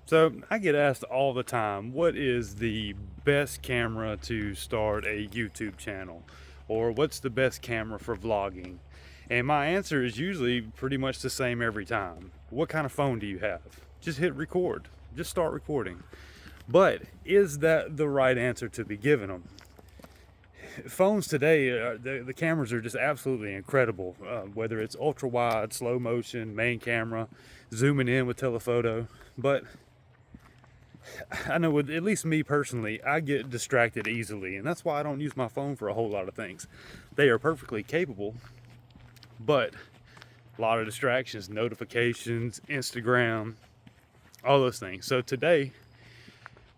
So I get asked all the time, what is the best camera to start a YouTube channel? Or what's the best camera for vlogging? And my answer is usually pretty much the same every time. What kind of phone do you have? Just hit record. Just start recording. But is that the right answer to be giving them? Phones today, the cameras are just absolutely incredible. Whether it's ultra wide, slow motion, main camera, zooming in with telephoto. But I know with at least me personally, I get distracted easily, and that's why I don't use my phone for a whole lot of things. They are perfectly capable, but a lot of distractions, notifications, Instagram, all those things. So today,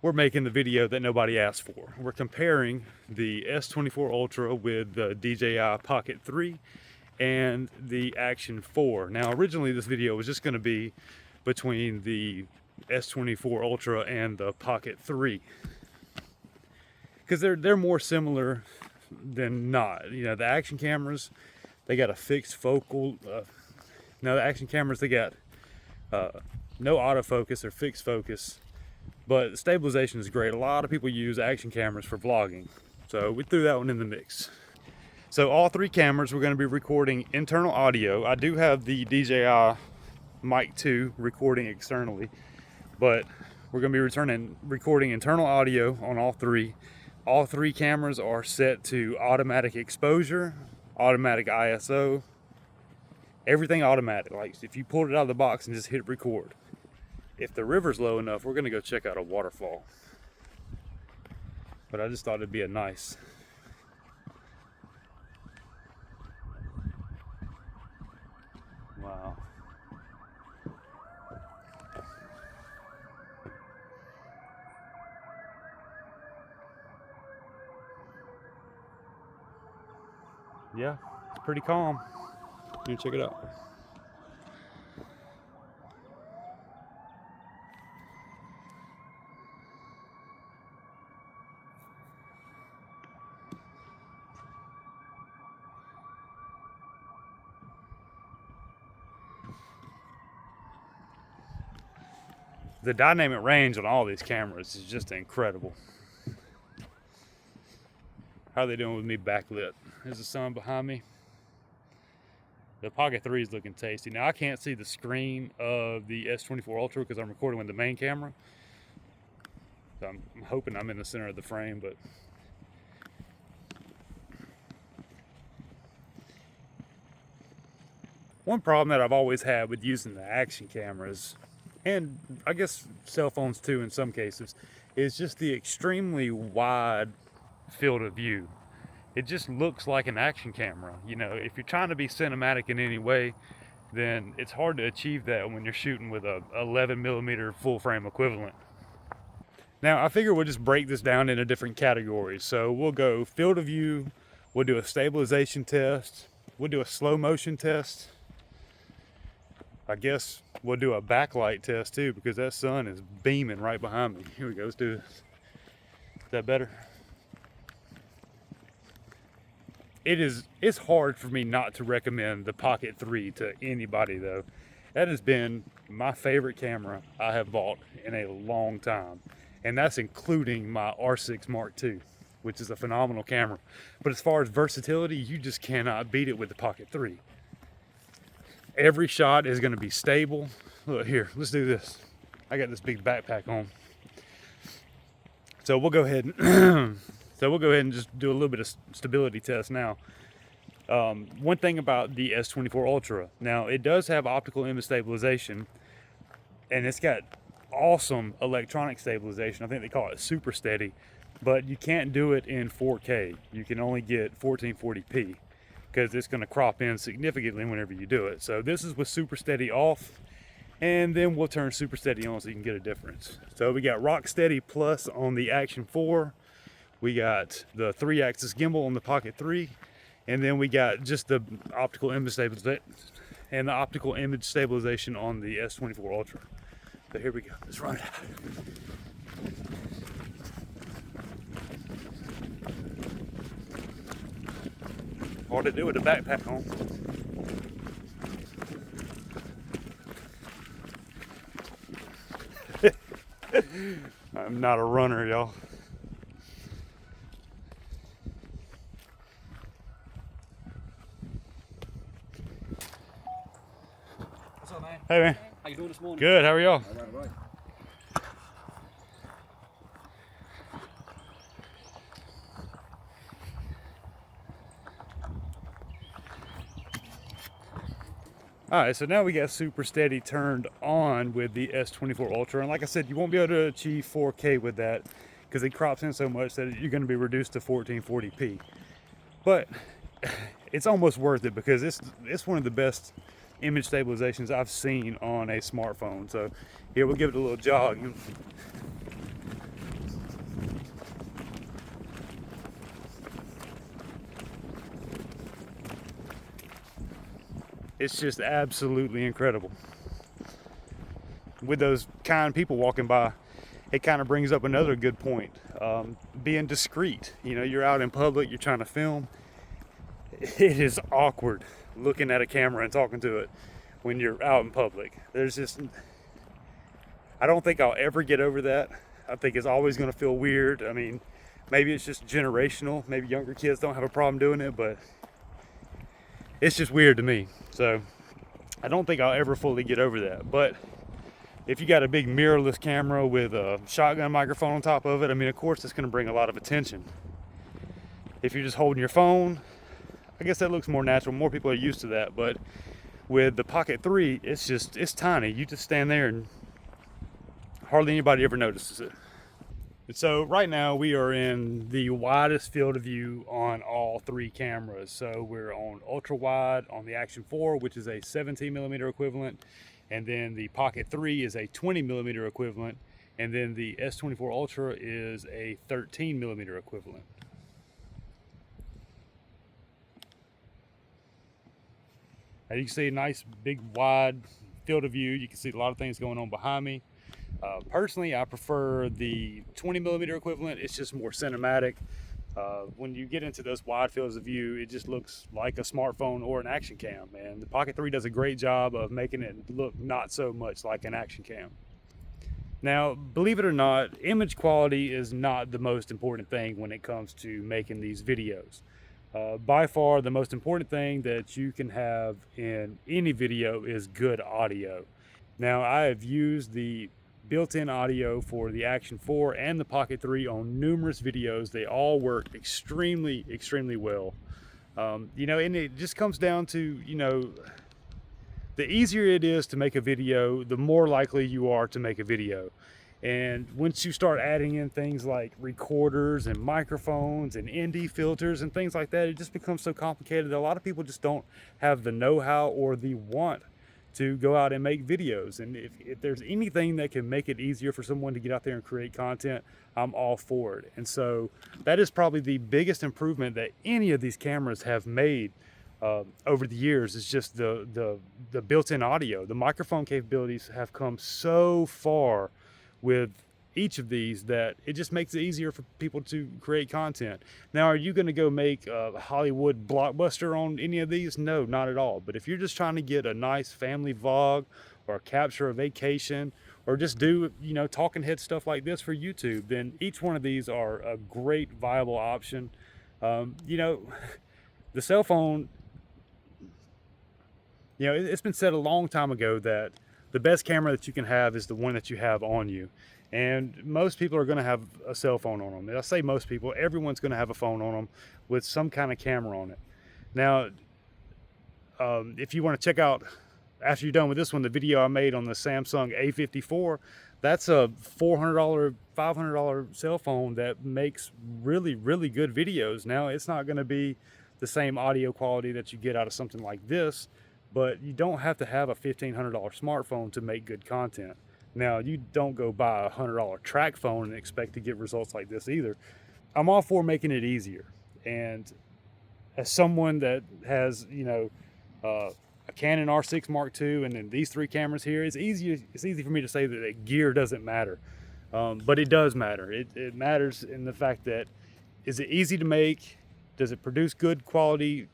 we're making the video that nobody asked for. We're comparing the S24 Ultra with the DJI Pocket 3 and the Action 4. Now, originally this video was just going to be between the S24 Ultra and the Pocket 3, because they're more similar than not. You know, the action cameras, they got a fixed focal. Now the action cameras, they got no autofocus or fixed focus, but the stabilization is great. A lot of people use action cameras for vlogging, so we threw that one in the mix. So all three cameras, we're going to be recording internal audio. I do have the DJI Mic 2 recording externally, but we're going to be recording internal audio on all three. All three cameras are set to automatic exposure, automatic ISO, everything automatic. Like if you pulled it out of the box and just hit record. If the river's low enough, we're going to go check out a waterfall. But I just thought it'd be a nice. Wow. Yeah, it's pretty calm. You can check it out. The dynamic range on all these cameras is just incredible. How are they doing with me backlit? There's the sun behind me. The Pocket 3 is looking tasty. Now I can't see the screen of the S24 Ultra because I'm recording with the main camera. So I'm hoping I'm in the center of the frame, but one problem that I've always had with using the action cameras, and I guess cell phones too in some cases, is just the extremely wide field of view. It just looks like an action camera. You know, if you're trying to be cinematic in any way, then it's hard to achieve that when you're shooting with a 11mm full frame equivalent. Now I figure we'll just break this down into different categories. So we'll go field of view, we'll do a stabilization test, we'll do a slow motion test. I guess we'll do a backlight test too, because that sun is beaming right behind me. Here we go, let's do this. Is that better? It's hard for me not to recommend the Pocket 3 to anybody though. That has been my favorite camera I have bought in a long time. And that's including my R6 Mark II, which is a phenomenal camera. But as far as versatility, you just cannot beat it with the Pocket 3. Every shot is gonna be stable. Look here, let's do this. I got this big backpack on. So we'll go ahead and just do a little bit of stability test now. One thing about the S24 Ultra, now it does have optical image stabilization, and it's got awesome electronic stabilization. I think they call it super steady, but you can't do it in 4K. You can only get 1440p because it's going to crop in significantly whenever you do it. So this is with super steady off, and then we'll turn super steady on so you can get a difference. So we got rock steady plus on the Action 4. We got the 3-axis gimbal on the Pocket 3, and then we got just the optical image stabilization on the S24 Ultra. So here we go. Let's run it out. Hard to do with a backpack on. I'm not a runner, y'all. What's up, man? Hey, man. How you doing this morning? Good, how are y'all? All right. Alright, so now we got Super Steady turned on with the S24 Ultra, and like I said, you won't be able to achieve 4K with that because it crops in so much that you're going to be reduced to 1440p. But it's almost worth it because it's one of the best image stabilizations I've seen on a smartphone. So here, we'll give it a little jog. It's just absolutely incredible. With those kind people walking by, it kind of brings up another good point. Being discreet. You know, you're out in public, you're trying to film. It is awkward looking at a camera and talking to it when you're out in public. I don't think I'll ever get over that. I think it's always going to feel weird. I mean, maybe it's just generational. Maybe younger kids don't have a problem doing it, but it's just weird to me. So I don't think I'll ever fully get over that. But if you got a big mirrorless camera with a shotgun microphone on top of it, I mean, of course, it's going to bring a lot of attention. If you're just holding your phone, I guess that looks more natural. More people are used to that. But with the Pocket 3, it's tiny. You just stand there and hardly anybody ever notices it. And so right now we are in the widest field of view on all three cameras. So we're on ultra wide on the Action 4, which is a 17mm equivalent. And then the Pocket 3 is a 20mm equivalent. And then the S24 Ultra is a 13mm equivalent. As you can see, a nice big wide field of view. You can see a lot of things going on behind me. Personally, I prefer the 20mm equivalent. It's just more cinematic. When you get into those wide fields of view, it just looks like a smartphone or an action cam. And the Pocket 3 does a great job of making it look not so much like an action cam. Now, believe it or not, image quality is not the most important thing when it comes to making these videos. By far, the most important thing that you can have in any video is good audio. Now, I have used the built-in audio for the Action 4 and the Pocket 3 on numerous videos. They all work extremely, extremely well. You know, and it just comes down to, you know, the easier it is to make a video, the more likely you are to make a video. And once you start adding in things like recorders and microphones and ND filters and things like that, it just becomes so complicated that a lot of people just don't have the know-how or the want to go out and make videos. And if there's anything that can make it easier for someone to get out there and create content, I'm all for it. And so that is probably the biggest improvement that any of these cameras have made over the years, is just the built-in audio. The microphone capabilities have come so far with each of these that it just makes it easier for people to create content. Now, are you going to go make a Hollywood blockbuster on any of these? No, not at all. But if you're just trying to get a nice family vlog or capture a vacation or just do, you know, talking head stuff like this for YouTube, then each one of these are a great viable option. You know, the cell phone, you know, it's been said a long time ago that the best camera that you can have is the one that you have on you. And most people are going to have a cell phone on them. I say most people, everyone's going to have a phone on them with some kind of camera on it. Now, if you want to check out, after you're done with this one, the video I made on the Samsung A54, that's a $400, $500 cell phone that makes really, really good videos. Now, it's not going to be the same audio quality that you get out of something like this, but you don't have to have a $1,500 smartphone to make good content. Now, you don't go buy a $100 track phone and expect to get results like this either. I'm all for making it easier. And as someone that has, you know, a Canon R6 Mark II and then these three cameras here, it's easy for me to say that gear doesn't matter. But it does matter. It matters in the fact that, is it easy to make? Does it produce good quality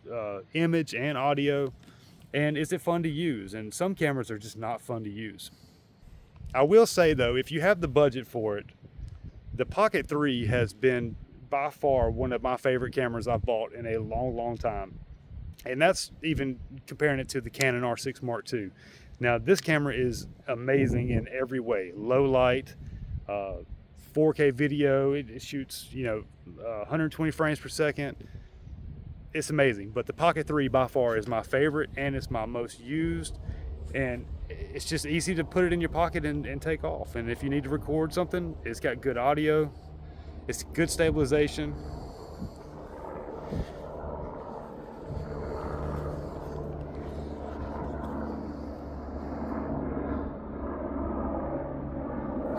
image and audio? And is it fun to use? And some cameras are just not fun to use. I will say though, if you have the budget for it, the Pocket 3 has been by far one of my favorite cameras I've bought in a long time. And that's even comparing it to the Canon R6 Mark II. Now this camera is amazing in every way. Low light, 4K video, it shoots 120 frames per second. It's amazing. But the Pocket 3 by far is my favorite, and it's my most used, and it's just easy to put it in your pocket and take off. And if you need to record something, it's got good audio, it's good stabilization.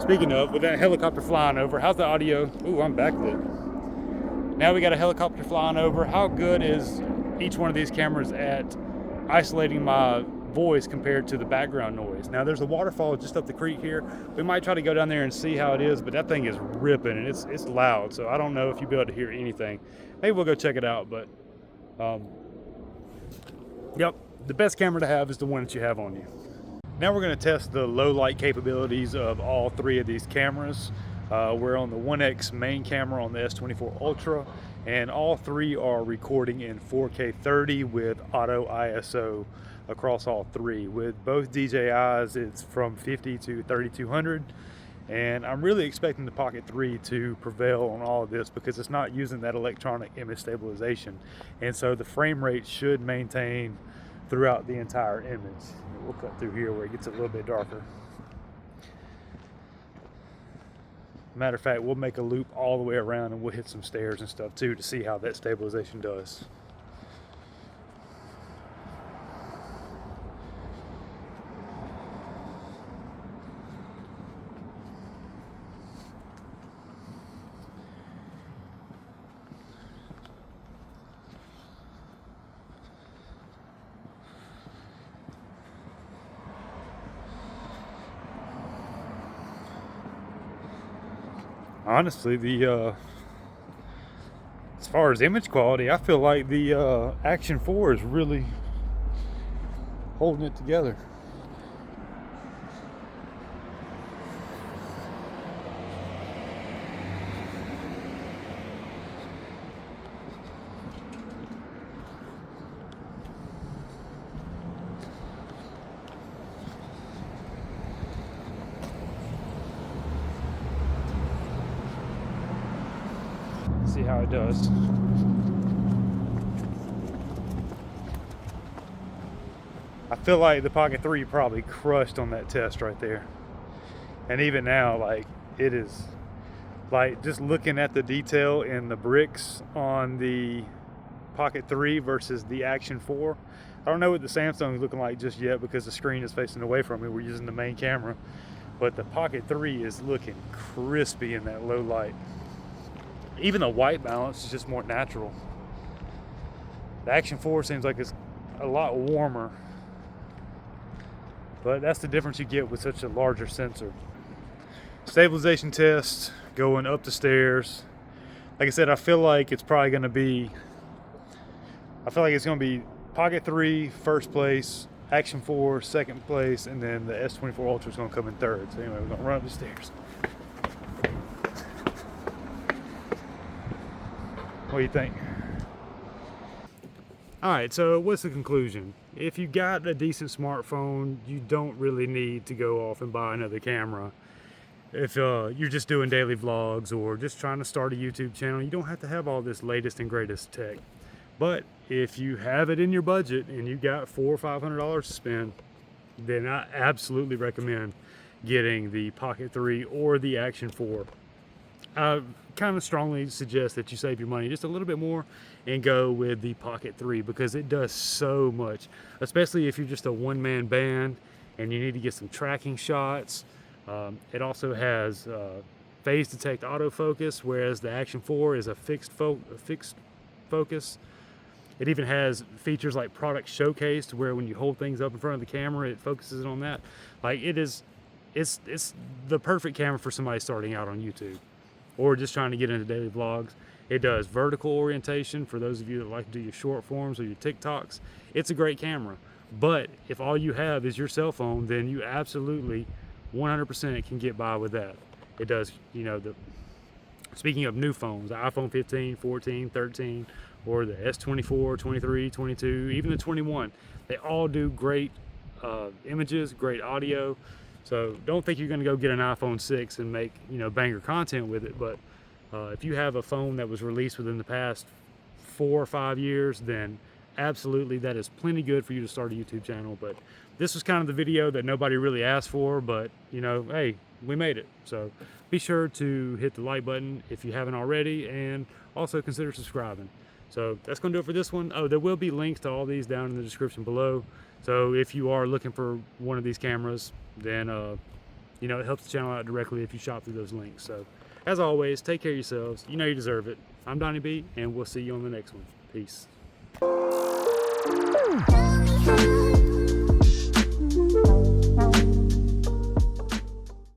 Speaking of, with that helicopter flying over, how's the audio? Ooh, I'm backlit. Now we got a helicopter flying over. How good is each one of these cameras at isolating my voice compared to the background noise? Now there's a waterfall just up the creek here. We might try to go down there and see how it is, but that thing is ripping and it's loud. So I don't know if you'll be able to hear anything. Maybe we'll go check it out, but yep, the best camera to have is the one that you have on you. Now we're going to test the low light capabilities of all three of these cameras. We're on the 1X main camera on the S24 Ultra, and all three are recording in 4K 30 with auto ISO across all three. With both DJIs, it's from 50 to 3200, and I'm really expecting the Pocket 3 to prevail on all of this because it's not using that electronic image stabilization, and so the frame rate should maintain throughout the entire image. We'll cut through here where it gets a little bit darker. Matter of fact, we'll make a loop all the way around and we'll hit some stairs and stuff too to see how that stabilization does. Honestly, as far as image quality, I feel like the Action 4 is really holding it together. See how it does. I feel like the Pocket 3 probably crushed on that test right there. And even now, like, it is, like, just looking at the detail in the bricks on the Pocket 3 versus the Action 4. I don't know what the Samsung is looking like just yet because the screen is facing away from me. We're using the main camera. But the Pocket 3 is looking crispy in that low light. Even the white balance is just more natural. The Action 4 seems like it's a lot warmer, but that's the difference you get with such a larger sensor. Stabilization test, going up the stairs. Like I said, I feel like it's probably going to be, Pocket 3 first place, Action 4 second place, and then the S24 Ultra is going to come in third. So anyway, we're going to run up the stairs. What do you think? All right, so what's the conclusion? If you got a decent smartphone, you don't really need to go off and buy another camera. If you're just doing daily vlogs or just trying to start a YouTube channel, you don't have to have all this latest and greatest tech. But if you have it in your budget and you got $400 or $500 to spend, then I absolutely recommend getting the Pocket 3 or the Action 4. I kind of strongly suggest that you save your money just a little bit more and go with the Pocket 3 because it does so much, especially if you're just a one-man band and you need to get some tracking shots. It also has phase detect autofocus, whereas the Action 4 is a fixed focus. It even has features like product showcase, to where when you hold things up in front of the camera, it focuses on that. Like, it's the perfect camera for somebody starting out on YouTube or just trying to get into daily vlogs. It does vertical orientation for those of you that like to do your short forms or your TikToks. It's a great camera. But if all you have is your cell phone, then you absolutely 100% can get by with that. It does, you know, speaking of new phones, the iPhone 15, 14, 13, or the S24, 23, 22, even the 21, they all do great images, great audio. So don't think you're going to go get an iPhone 6 and make, you know, banger content with it. But if you have a phone that was released within the past 4 or 5 years, then absolutely that is plenty good for you to start a YouTube channel. But this was kind of the video that nobody really asked for, but you know, hey, we made it. So be sure to hit the like button if you haven't already, and also consider subscribing. So that's going to do it for this one. Oh, there will be links to all these down in the description below. So if you are looking for one of these cameras, then you know, it helps the channel out directly if you shop through those links. So as always, take care of yourselves. You know you deserve it. I'm Donnie B, and we'll see you on the next one. Peace.